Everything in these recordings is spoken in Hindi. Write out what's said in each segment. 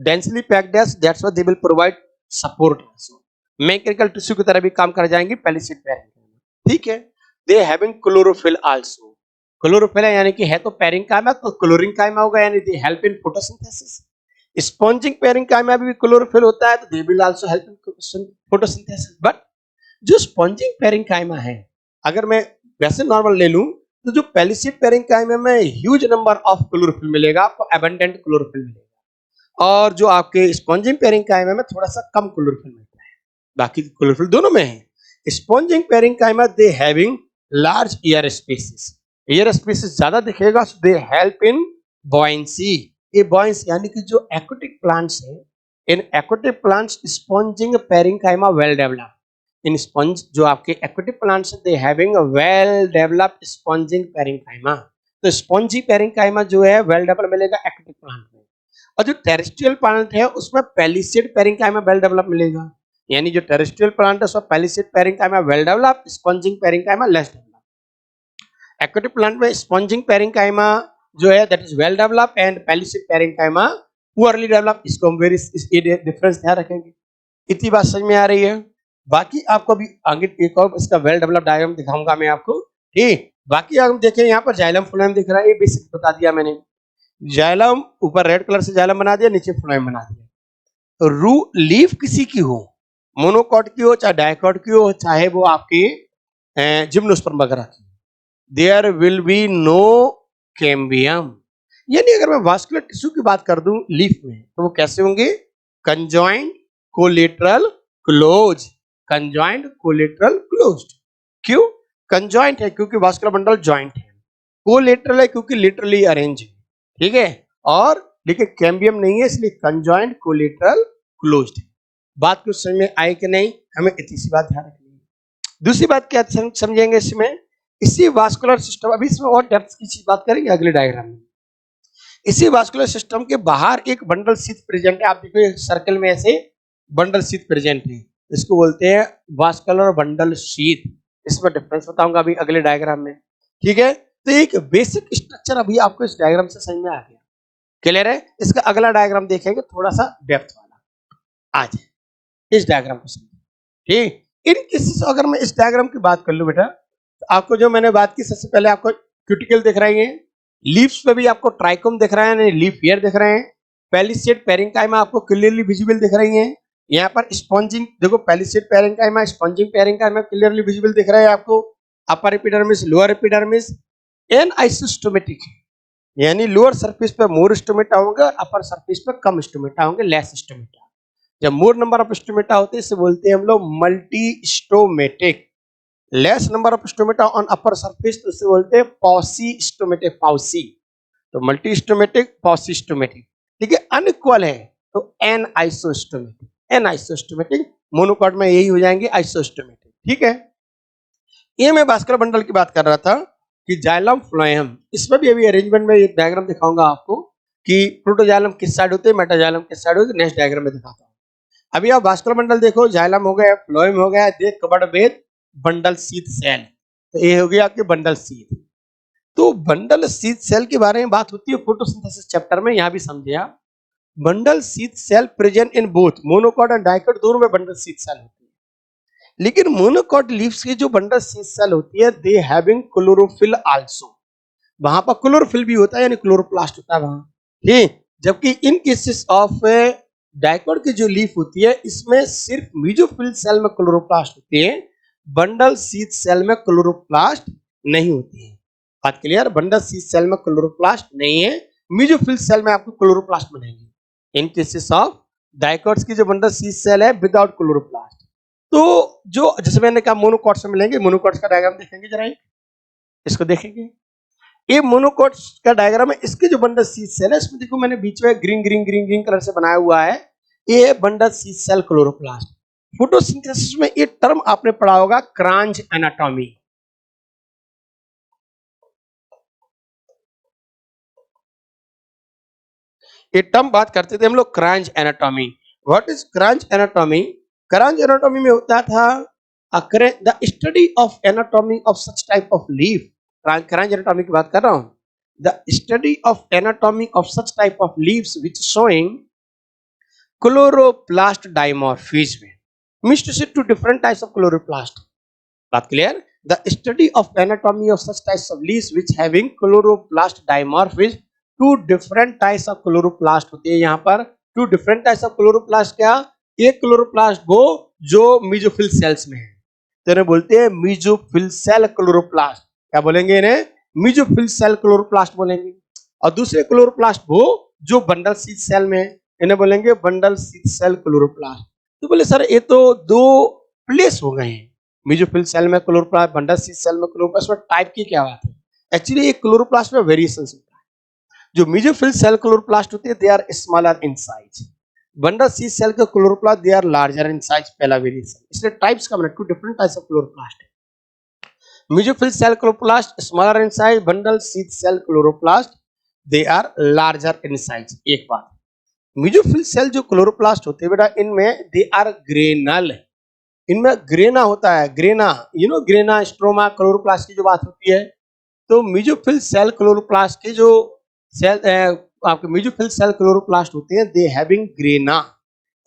डेंसली पैक्ड है, that's why they will provide support also. Mechanical tissue की तरह भी काम कर जाएंगी पैलिसेड पैरेंकाइमा। ठीक है, they having chlorophyll also. Chlorophyll है यानी कि है तो पैरेंकाइमा, तो क्लोरिनकाइमा होगा, यानी दे help in photosynthesis. Sponging parenchyma भी क्लोरोफिल होता है, तो they will also help in photosynthesis. But जो स्पॉन्जिंग पैरेंकाइमा है, अगर मैं वैसे नॉर्मल ले लूं, तो जो पैलिसेड पैरेंकाइमा में ह्यूज नंबर ऑफ क्लोरोफिल मिलेगा आपको, एबंडेंट क्लोरोफिल मिलेगा, और जो आपके स्पॉन्जिंग पैरेंकाइमा में थोड़ा सा कम क्लोरोफिल मिलता है। बाकी क्लोरोफिल दोनों में है। Sponging parenchyma they having large air spaces, air spaces ज्यादा दिखेगा, so they help in buoyancy. ये बॉयंसी यानी कि जो एक्वाटिक प्लांट्स है, in aquatic plants sponging parenchyma well developed. इन स्पंज जो आपके aquatic plants they having a well developed sponging parenchyma. तो स्पॉन्जी पैरेंकाइमा जो है वेल डेवलप मिलेगा एक्वाटिक प्लांट में, और जो टेरेस्ट्रियल प्लांट है उसमें पैलिसेड पैरेंकाइमा वेल डेवलप मिलेगा। यानी जो टेरेस्ट्रियल प्लांट है उसमें palisade parenchyma well develop, sponging parenchyma less develop. Aquatic plant में स्पॉन्जिंग पैरेंकाइमा जो है that is well develop, and palisade parenchyma poorly develop. इसको हम वेरी डिफरेंस ध्यान रखेंगे। इतनी बात समझ में आ रही है? बाकी आपको भी आगे एक और इसका वेल डेवलप डायग्राम दिखाऊंगा मैं आपको। ठीक, बाकी हम देखें यहाँ पर जाइलम फ्लोएम दिख रहा है, ये बेसिक बता दिया मैंने। जाइलम ऊपर रेड कलर से जाइलम बना दिया, नीचे फ्लोएम बना दिया। तो रू लीफ किसी की हो, मोनोकॉट की हो चाहे डाइकॉट की हो, चाहे वो आपकी जिम्नोस्पर्म वगैरह की, there will be no cambium. यानी अगर मैं वास्कुलर टिश्यू की बात कर दूं लीफ में, तो वो कैसे होंगे? Conjoint, collateral, close. Conjoint, collateral, closed. क्यों कंजॉइंट है? क्योंकि वास्कुलर बंडल जॉइंट है। कोलेटरल है क्योंकि लिटरली अरेंज है। ठीक है, और लेकिन कैम्बियम नहीं है, इसलिए कंजॉइंट, कोलेटरल, क्लोज्ड है। बात कुछ समझ में आई कि नहीं? हमें इतनी सी बात ध्यान रखनी है। दूसरी बात क्या समझेंगे इसमें? इसी वास्कुलर सिस्टम, अभी इसमें और डेप्थ की चीज बात करेंगे अगले डायग्राम में। इसी वास्कुलर सिस्टम के बाहर एक बंडल शीथ प्रेजेंट है। आप देखिए सर्कल में ऐसे बंडल शीथ प्रेजेंट है, इसको बोलते हैं वास्कुलर बंडल शीथ। इसमें डिफरेंस बताऊंगा अभी अगले डायग्राम में। ठीक है, तो एक बेसिक स्ट्रक्चर अभी आपको इस डायग्राम से समझ में आ गया, क्लियर है? इसका अगला डायग्राम देखेंगे थोड़ा सा डेप्थ वाला। आज इस डायग्राम को समझिए। ठीक, इन केसेस अगर मैं इस डायग्राम की बात कर लूं बेटा, तो आपको जो मैंने बात की, सबसे पहले आपको क्यूटिकल दिख रही है, लीव्स पे भी आपको ट्राइकोम दिख रहा है, लीफ ईयर दिख रहे हैं, पैलिसेड पैरेंकाइमा आपको क्लियरली विजिबल दिख रही है। यहाँ पर स्पॉन्जिंग देखो, palisade parenchyma, sponging parenchyma clearly visible दिख रहा है आपको। Upper epidermis, lower epidermis, an isostomatic, यानी लोअर सरफेस पे मोर स्टोमेटा होंगे और अपर सरफेस पे कम स्टोमेटा होंगे, लेस स्टोमेटा। जब मोर नंबर ऑफ स्टोमेटा होते हैं इसे बोलते हैं हम लोग multi stomatic. Less number of stomata on upper surface तो इसे बोलते हैं पॉसी स्टोमेटिक, पॉसी। तो मल्टी स्टोमेटिक, पॉसी स्टोमेटिक। ठीक है, अनइक्वल है तो एन आइसोस्टोमेटिक, एन आइसोस्टोमेटिक। मोनोकॉट में यही हो जाएंगे आइसोस्टोमेटिक। ठीक है, ये मैं वास्कुलर बंडल की बात कर रहा था कि जाइलम फ्लोएम, इसमें भी अभी अरेंजमेंट में एक डायग्राम दिखाऊंगा आपको कि प्रोटोजाइलम किस साइड होते हैं, मेटाजाइलम किस साइड होते हैं, नेक्स्ट डायग्राम में दिखाता हूं। अभी आप वास्कुलर बंडल देखो, जाइलम हो गया, फ्लोएम हो गया, they covered with bundle sheath cell. तो ये हो गया आपके बंडल शीथ। तो बंडल शीथ सेल के बारे में बात होती है फोटोसिंथेसिस चैप्टर में, यहां भी समझे आप। Bundle sheath cell present in both monocot and dicot, दोनों में बंडल शीथ सेल होती है। लेकिन मोनोकॉट लीव्स की जो बंडल शीथ सेल होती है, दे हैविंग क्लोरोफिल आल्सो। वहां पर क्लोरोफिल भी होता है, यानी क्लोरोप्लास्ट होता है वहां। ठीक, जबकि इन केसेस ऑफ डाइकॉट की जो लीफ होती है, इसमें सिर्फ मीजोफिल सेल में क्लोरोप्लास्ट होती है, बंडल शीथ सेल में क्लोरोप्लास्ट नहीं होती है। बात क्लियर? बंडल शीथ सेल में क्लोरोप्लास्ट नहीं है, मीजोफिल सेल में आपको क्लोरोप्लास्ट मिलेंगे। इन केसेस ऑफ डाइकॉट्स की जो बंडल शीथ सेल है विदाउट क्लोरोप्लास्ट। तो जो जैसे मैंने कहा मोनोकॉट से मिलेंगे, मोनोकॉट्स का डायग्राम देखेंगे जरा, इसको देखेंगे। ये मोनोकॉट का डायग्राम है, इसके जो बंडल शीथ सेल है, इसमें देखो मैंने बीच में green green green green colour से बनाया हुआ है, ये bundle sheath cell chloroplast. Photosynthesis में ये टर्म आपने पढ़ा होगा, क्रांज एनाटॉमी। ये टर्म बात करते थे हम लोग, Kranz anatomy. What is Kranz anatomy? Kranz anatomy में होता था the study of anatomy of such type of leaf. Kranz anatomy की बात कर रहा हूं। The study of anatomy of such type of leaves which showing chloroplast dimorphism means to say two different types of chloroplast. बात clear? The study of anatomy of such types of leaves which having chloroplast dimorphism, two different types of chloroplast होते हैं यहाँ पर। Two different types of chloroplast क्या? एक क्लोरोप्लास्ट वो जो मीजोफिल सेल्स में है, तो इन्हें बोलते हैं मीजोफिल सेल क्लोरोप्लास्ट। क्या बोलेंगे इन्हें? मीजोफिल सेल क्लोरोप्लास्ट बोलेंगे। और दूसरे क्लोरोप्लास्ट वो जो बंडल शीथ सेल में है, इन्हें बोलेंगे बंडल शीथ सेल क्लोरोप्लास्ट। तो बोले सर ये तो दो प्लेस हो गए हैं, मीजोफिल सेल में क्लोरोप्लास्ट, बंडल शीथ सेल में क्लोरोप्लास्ट, में टाइप की क्या बात है? एक्चुअली ये क्लोरोप्लास्ट में वेरिएशंस होता है। जो मीजोफिल सेल क्लोरोप्लास्ट होते हैं they are smaller in size, bundle sheath cell के chloroplast they are larger in size, पहला वेरिएशन। इसलिए टाइप्स का मतलब two different types of chloroplast है। Mesophyll cell chloroplast smaller in size, bundle sheath cell chloroplast they are larger in size. एक बात, मीजोफिल सेल जो क्लोरोप्लास्ट होते हैं बेटा, इनमें दे आर ग्रेनल, इनमें ग्रेना होता है, grana, you know grana stroma chloroplast की जो बात होती है। तो मीजोफिल सेल क्लोरोप्लास्ट के जो सेल आपके मीजोफिल सेल क्लोरोप्लास्ट होते हैं दे हैविंग ग्रेना,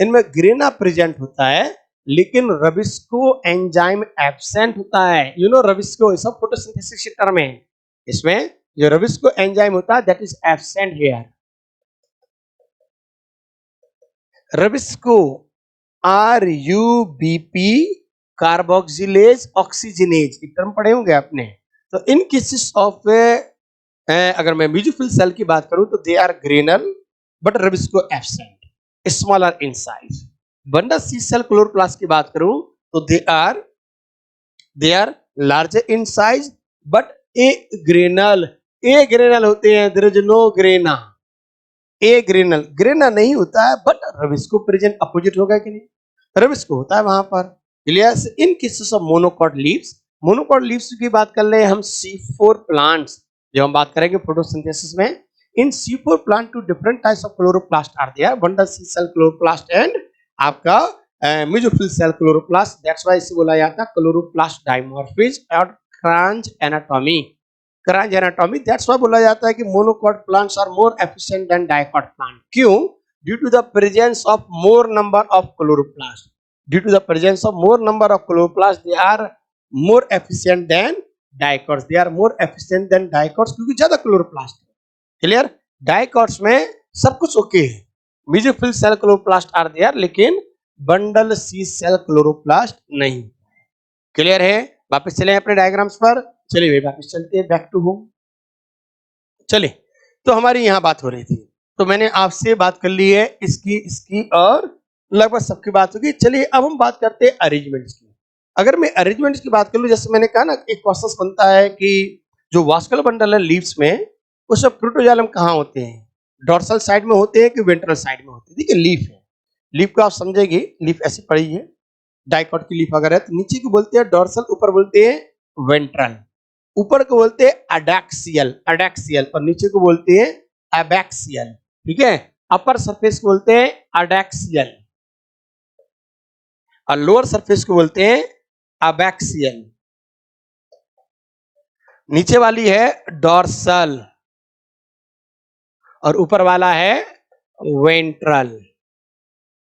इनमें ग्रेना प्रेजेंट होता है, लेकिन रबिस्को एंजाइम एब्सेंट होता है। यू नो रबिस्को, सब फोटोसिंथेसिस के टर्म है, इसमें जो रबिस्को एंजाइम होता है that is absent here. Rubisco RUBP carboxylase oxygenase, ये टर्म पढ़े होंगे आपने। तो इन केसेस ऑफ अगर मैं मीजोफिल सेल की बात करूं तो they are granal but rubisco absent, smaller in size. Bundle sheath cell chloroplast की बात करूं तो they are larger in size but agranal होते हैं, there is no grana, agranal, grana नहीं होता है बट रबिस्को प्रेजेंट, अपोजिट होगा कि नहीं? रबिस्को होता है वहां पर। इलियस in cases of monocot leaves, monocot leaves की बात कर रहे हैं हम C4 प्लांट्स, जब हम बात करेंगे फोटोसिंथेसिस में, in C4 plant two different types of chloroplast are there, bundle sheath cell chloroplast and आपका mesophyll cell chloroplast. That's why इसे बोला जाता है क्लोरोप्लास्ट डाइमॉर्फिज्म और Kranz anatomy. Kranz anatomy, that's why बोला जाता है कि monocot plants are more efficient than dicot plant. क्यों? Due to the presence of more number of chloroplast, due to the presence of more number of chloroplast they are more efficient than dicots, they are more efficient than dicots क्योंकि ज्यादा क्लोरोप्लास्ट है। क्लियर? डाइकॉट्स में सब कुछ ओके है, mesophyll cell chloroplast are there लेकिन बंडल शीथ सेल क्लोरोप्लास्ट नहीं। क्लियर है? वापस चले अपने डायग्राम्स पर, चलिए भाई वापस चलते हैं बैक टू होम। चलिए, तो हमारी यहाँ बात हो रही थी, तो मैंने आपसे बात कर ली है इसकी और लगभग सबकी बात होगी। चलिए अब हम बात करते हैं अरेंजमेंट्स की। अगर मैं अरेंजमेंट्स की बात कर लूं, जैसे मैंने कहा ना, एक क्वेश्चन बनता है कि जो वास्कुलर बंडल है लीव्स में, उस प्रोटोजाइलम कहाँ होते हैं, डॉर्सल साइड में होते हैं कि वेंट्रल साइड में होते हैं? देखिए लीफ है, लीफ को आप समझेंगे, लीफ ऐसी पड़ी है, डाइकॉट की लीफ अगर है तो नीचे को बोलते हैं डॉर्सल, ऊपर बोलते हैं वेंट्रल, ऊपर को बोलते हैं अडैक्सियल, और नीचे को बोलते हैं एबैक्सियल। ठीक है? अपर सरफेस को बोलते हैं अडैक्सियल और लोअर सरफेस को बोलते हैं अबैक्सियल। नीचे वाली है डॉर्सल और ऊपर वाला है वेंट्रल।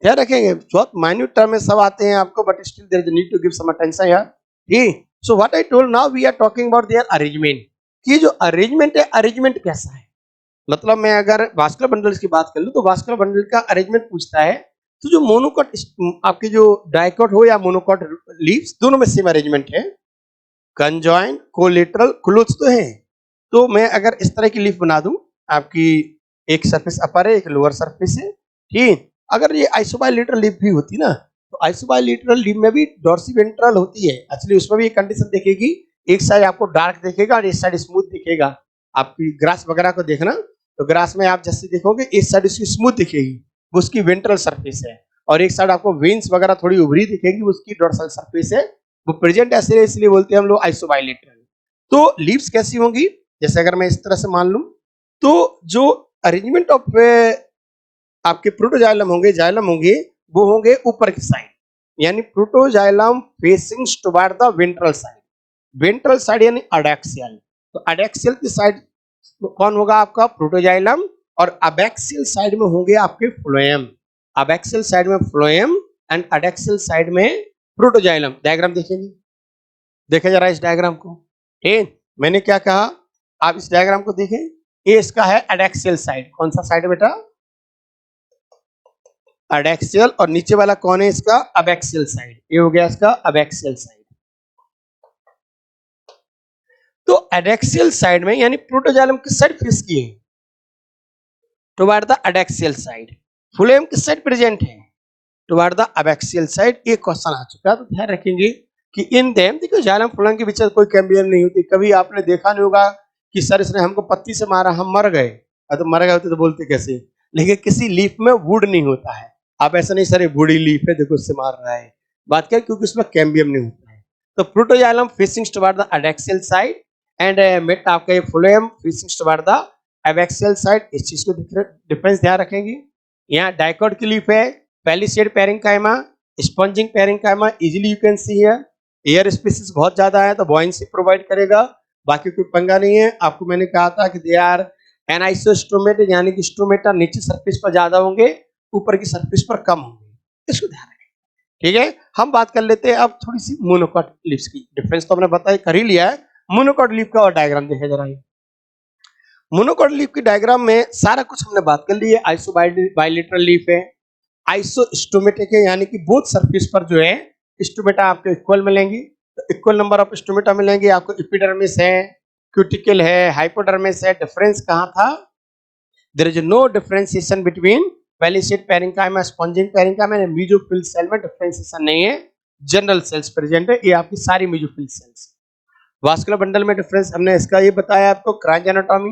ध्यान रखेंगे, बहुत माइन्यूट टर्म में सब आते हैं आपको, but still there is need to give some attention यार। ठीक? So what I told, now we are talking about their arrangement, कि जो अरेंजमेंट है, अरेंजमेंट कैसा है। मतलब मैं अगर वास्कुलर बंडल्स की बात कर लूं तो वास्कुलर बंडल का अरेंजमेंट पूछता है, तो जो मोनोकॉट आपके जो डाइकॉट हो या मोनोकॉट लीव्स, दोनों में सेम अरेंजमेंट है, कंजॉइंट, कोलेटरल, क्लोज तो है। तो मैं अगर इस तरह की लीफ बना दूं, आपकी एक सरफेस अपर है, एक लोअर सरफेस है। ठीक? अगर ये आइसोबाइलेटरल लीफ भी होती ना, तो आइसोबाइलेटरल लीफ में भी डॉर्सिवेंट्रल होती है, एक्चुअली उसमें भी एक कंडीशन देखेगी, एक साइड आपको डार्क दिखेगा और एक साइड स्मूथ दिखेगा। आपकी ग्रास वगैरह को देखना, तो ग्रास में आप जैसे देखोगे एक साइड उसकी स्मूथ दिखेगी, वो उसकी वेंट्रल सरफेस है, और एक साइड आपको वेन्स वगैरह थोड़ी उभरी दिखेगी, उसकी डॉर्सल सरफेस है। वो प्रेजेंट ऐसे है, इसलिए बोलते हैं हम लोग आइसोबाइलेटरल। तो लीव्स कैसी होंगी, जैसे अगर मैं इस तरह से मान लूं, तो जो अरेंजमेंट ऑफ आपके प्रोटोजाइलम होंगे, जाइलम होंगे, वो होंगे ऊपर की साइड, यानी protoxylem facing toward the ventral side, ventral side यानी अडैक्सियल। तो अडैक्सियल की साइड कौन होगा आपका, प्रोटोजाइलम, और अबैक्सियल साइड में होंगे आपके फ्लोएम। अबैक्सियल साइड में फ्लोएम एंड एडैक्सियल साइड में प्रोटोजाइलम। डायग्राम देखेंगे, देखें जरा इस डायग्राम को। मैंने क्या कहा, आप इस डायग्राम को देखें, ये इसका है एडैक्सियल साइड। कौन सा साइड बेटा? एडैक्सियल। और नीचे वाला कौन है इसका? Abaxial side. ये हो गया इसका अबैक्सियल साइड। तो एडैक्सियल साइड में यानी प्रोटोजाइलम किस साइड फेस किए हैं? Toward the adaxial side. Phloem किस साइड प्रेजेंट है? Toward the abaxial side. एक क्वेश्चन आ चुका है, तो ध्यान रखेंगे कि इन देम, देखो जाइलम फ्लोएम के बीच में कोई कैम्बियम नहीं होती। कभी आपने देखा नहीं होगा कि सर इसने हमको पत्ती से मारा, हम मर गए। तो मर गए होते तो बोलते कैसे, लेकिन किसी लीफ में वुड नहीं होता है। आप ऐसा नहीं सर ये बूढ़ी लीफ है, देखो उससे मार रहा है, बात क्या, क्योंकि उसमें कैम्बियम नहीं होता है। तो protoxylem facing toward the adaxial side and मेट आपका ये phloem facing toward the abaxial side. इस चीज को डिफरेंस ध्यान रखेंगे। यहाँ डाइकॉट की लीफ है, palisade parenchyma, sponging parenchyma. Easily you can see here, air spaces बहुत ज्यादा है तो बॉयंसी प्रोवाइड करेगा, बाकी कोई पंगा नहीं है। आपको मैंने कहा था कि दे आर एनाइसोस्टोमेट, यानी कि स्टोमेटा नीचे सरफेस पर ज्यादा होंगे, ऊपर की सरफेस पर कम होंगे। इसको ध्यान रखें, ठीक है। हम बात कर लेते हैं अब थोड़ी सी मोनोकॉट लीव्स की। डिफरेंस तो हमने बताया कर ही लिया है। मोनोकॉट लीफ का और डायग्राम देखें जरा। मोनोकॉट लीफ की डायग्राम में सारा कुछ हमने बात कर ली है। आइसो बाइलेटरल लीफ है, आइसोस्टोमेटिक है, यानी कि बोथ सरफेस पर जो है स्टोमेटा आपको इक्वल मिलेंगी। तो इक्वल नंबर ऑफ स्टोमेटा मिलेंगे आपको। एपिडर्मिस है, क्यूटिकल है, हाइपोडर्मिस है। डिफरेंस कहां था? There is no differentiation between palisade parenchyma, sponging parenchyma and mesophyll cell में डिफरेंशिएशन नहीं है। जनरल सेल्स प्रेजेंट है, ये आपकी सारी मेसोफिल सेल्स। वास्कुलर बंडल में डिफरेंस हमने इसका ये बताया आपको। क्रांज एनाटॉमी,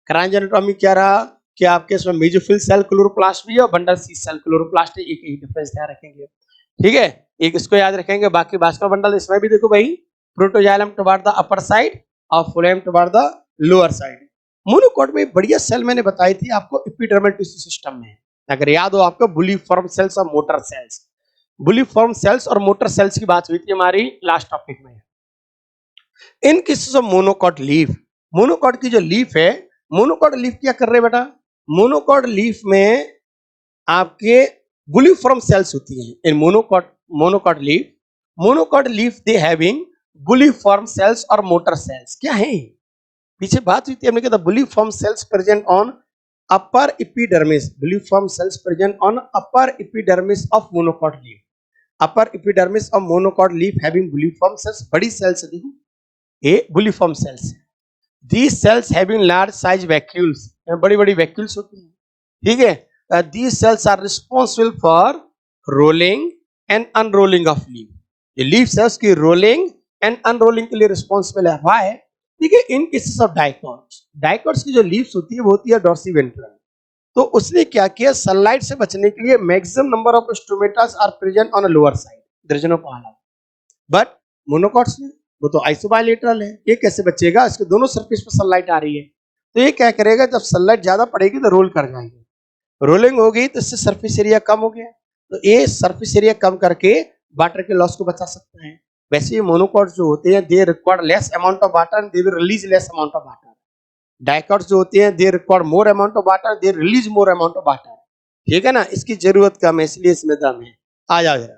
क्रांज एनाटॉमी क्या रहा कि आपके इसमें मेसोफिल सेल क्लोरोप्लास्ट भी है और बंडल सी सेल क्लोरोप्लास्ट है। एक ही डिफरेंस ध्यान रखेंगे, ठीक है। एक इसको याद रखेंगे। बाकी वास्कुलर बंडल इसमें भी देखो भाई, protoxylem toward the upper side और phloem toward the lower side. Monocot में बढ़िया सेल मैंने बताई थी आपको एपिडर्मल टिश्यू सिस्टम में, अगर याद हो आपको, बुलिफॉर्म सेल्स और मोटर सेल्स। बुलिफॉर्म सेल्स और मोटर सेल्स की बात हुई थी हमारी लास्ट टॉपिक में। In cases of monocot leaf, monocot की जो लीफ है, मोनोकॉट लीफ क्या कर रहे हैं बेटा? मोनोकॉट लीफ में आपके बुलिफॉर्म सेल्स होती हैं। In monocot leaf they having bulliform cells और मोटर सेल्स। क्या है? पीछे बात हुई थी हमने कहा था bulliform cells present on upper epidermis, bulliform cells present on upper epidermis of monocot leaf. Upper epidermis of monocot leaf having bulliform cells, बड़ी सेल्स देखो, ये bulliform cells. These cells having large size vacuoles, बड़ी बड़ी वैक्यूल्स होती हैं, ठीक है। These cells are responsible for rolling and unrolling of leaf. ये लीफ सेल्स की रोलिंग एंड अनरोलिंग के लिए रिस्पॉन्सिबल है। Why? ठीक है। इन केसेस ऑफ डाइकॉट्स, डाइकॉट्स की जो लीव्स होती है वो होती है डॉर्सीवेंट्रल। तो उसने क्या किया, सनलाइट से बचने के लिए maximum number of stomatas are present on lower side, there is no problem. But monocots में वो तो आइसोबाइलेटरल है, ये कैसे बचेगा? इसके दोनों सरफेस पर सनलाइट आ रही है, तो ये क्या करेगा, जब सनलाइट ज्यादा पड़ेगी तो रोल कर जाएंगे, रोलिंग हो गई तो इससे सरफेस एरिया कम हो गया, तो ये सरफेस एरिया कम करके वाटर के लॉस को बचा सकता है। वैसे ये मोनोकॉट्स जो होते हैं they require less amount of water and they will release less amount of water. Dicots जो होते हैं they require more amount of water, they release more amount of water, ठीक है ना। इसकी जरूरत कम है इसलिए इसमें दम है। आ जाओ जरा।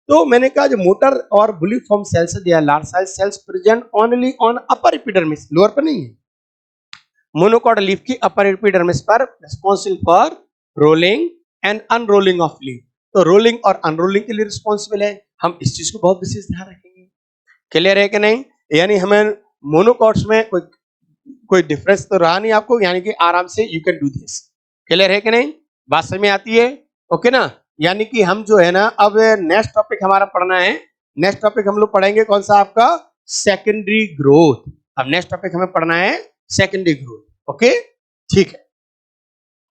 तो मैंने कहा जो मोटर और बुलिफॉर्म सेल्स है, they are large size cells present only on upper epidermis, lower पर नहीं है। मोनोकॉट लीफ की अपर एपिडर्मिस पर responsible for rolling and unrolling of leaf, तो रोलिंग और अनरोलिंग के लिए रिस्पॉन्सिबल है। हम इस चीज को बहुत विशेष ध्यान रखेंगे। क्लियर है कि नहीं? यानी हमें मोनोकॉट्स में कोई डिफरेंस तो रहा नहीं आपको, यानी कि आराम से you can do this. Clear है कि नहीं? बात समझ में आती है? ओके ना। यानी कि हम जो है ना, अब नेक्स्ट टॉपिक हमारा पढ़ना है। नेक्स्ट टॉपिक हम लोग पढ़ेंगे कौन सा आपका? Secondary growth. अब नेक्स्ट टॉपिक हमें पढ़ना है सेकेंडरी ग्रोथ। ओके, ठीक है।